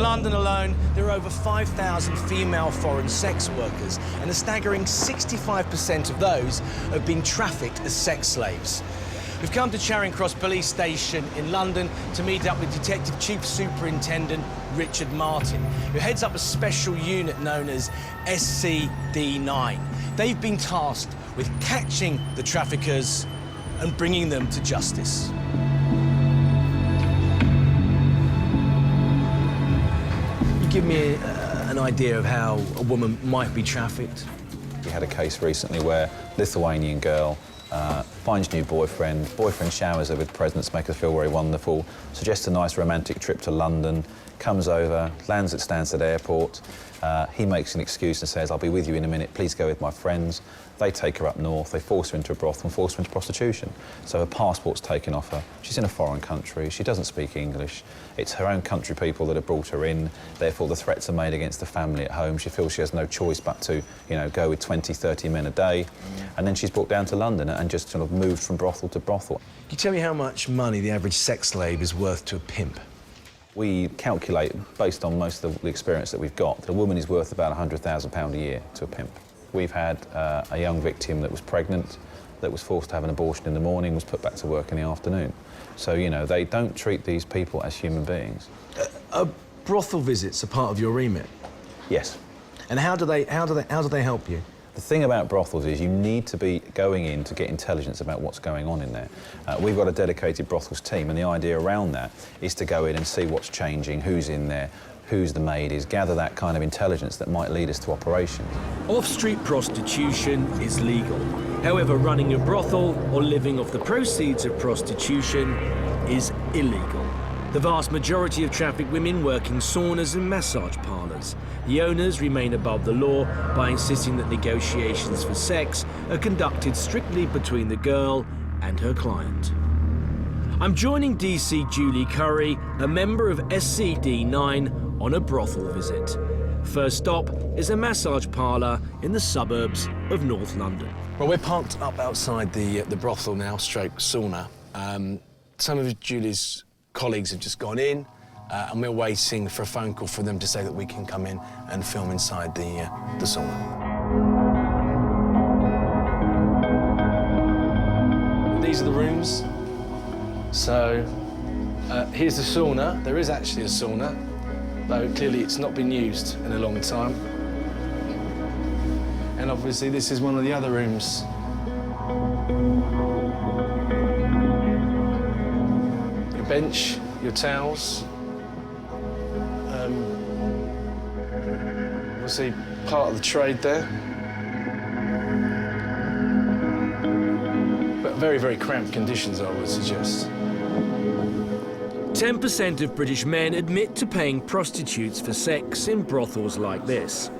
London alone, there are over 5,000 female foreign sex workers, and a staggering 65% of those have been trafficked as sex slaves. We've come to Charing Cross Police Station in London to meet up with Detective Chief Superintendent Richard Martin, who heads up a special unit known as SCD9. They've been tasked with catching the traffickers and bringing them to justice. You give me an idea of how a woman might be trafficked? We had a case recently where Lithuanian girl finds new boyfriend showers her with presents, make her feel very wonderful, suggests a nice romantic trip to London, comes over, lands at Stansted Airport. He makes an excuse and says, I'll be with you in a minute, please go with my friends. They take her up north, they force her into a brothel and force her into prostitution. So her passport's taken off her, she's in a foreign country, she doesn't speak English, it's her own country people that have brought her in, therefore the threats are made against the family at home. She feels she has no choice but to, you know, go with 20, 30 men a day. And then she's brought down to London and just sort of moved from brothel to brothel. Can you tell me how much money the average sex slave is worth to a pimp? We calculate, based on most of the experience that we've got, that a woman is worth about £100,000 a year to a pimp. We've had a young victim that was pregnant, that was forced to have an abortion in the morning, was put back to work in the afternoon. So, you know, they don't treat these people as human beings. Are brothel visits a part of your remit? Yes. And how do they help you? The thing about brothels is you need to be going in to get intelligence about what's going on in there. We've got a dedicated brothels team, and the idea around that is to go in and see what's changing, who's in there, who's the maid is, gather that kind of intelligence that might lead us to operations. Off-street prostitution is legal. However, running a brothel or living off the proceeds of prostitution is illegal. The vast majority of trafficked women work in saunas and massage parlours. The owners remain above the law by insisting that negotiations for sex are conducted strictly between the girl and her client. I'm joining DC Julie Curry, a member of SCD9, on a brothel visit. First stop is a massage parlour in the suburbs of North London. Well, we're parked up outside the brothel now, stroke sauna. Some of Julie's colleagues have just gone in, and we're waiting for a phone call for them to say that we can come in and film inside the sauna. These are the rooms. So, here's the sauna. There is actually a sauna, though clearly it's not been used in a long time. And obviously this is one of the other rooms. Your bench, your towels. Obviously part of the trade there. But very, very cramped conditions, I would suggest. 10% of British men admit to paying prostitutes for sex in brothels like this.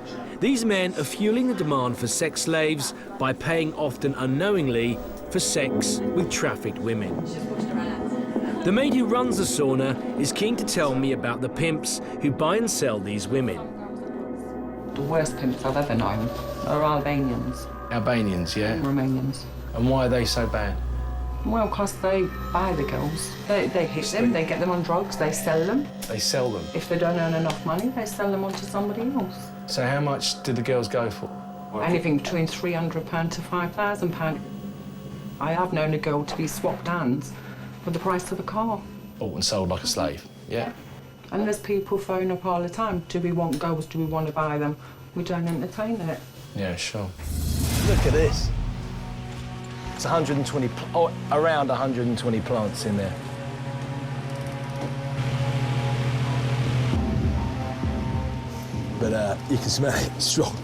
These men are fueling the demand for sex slaves by paying, often unknowingly, for sex with trafficked women. The maid who runs the sauna is keen to tell me about the pimps who buy and sell these women. The worst pimps I've ever known are Albanians. Albanians, yeah? Romanians. And why are they so bad? Well, because they buy the girls. They hit them, they get them on drugs, they sell them. They sell them? If they don't earn enough money, they sell them on to somebody else. So how much did the girls go for? Anything between £300 to £5,000. I have known a girl to be swapped hands for the price of a car. Bought and sold like a slave, yeah? And there's people phone up all the time. Do we want girls? Do we want to buy them? We don't entertain it. Yeah, sure. Look at this. It's 120, around 120 plants in there. But you can smell it, it's strong.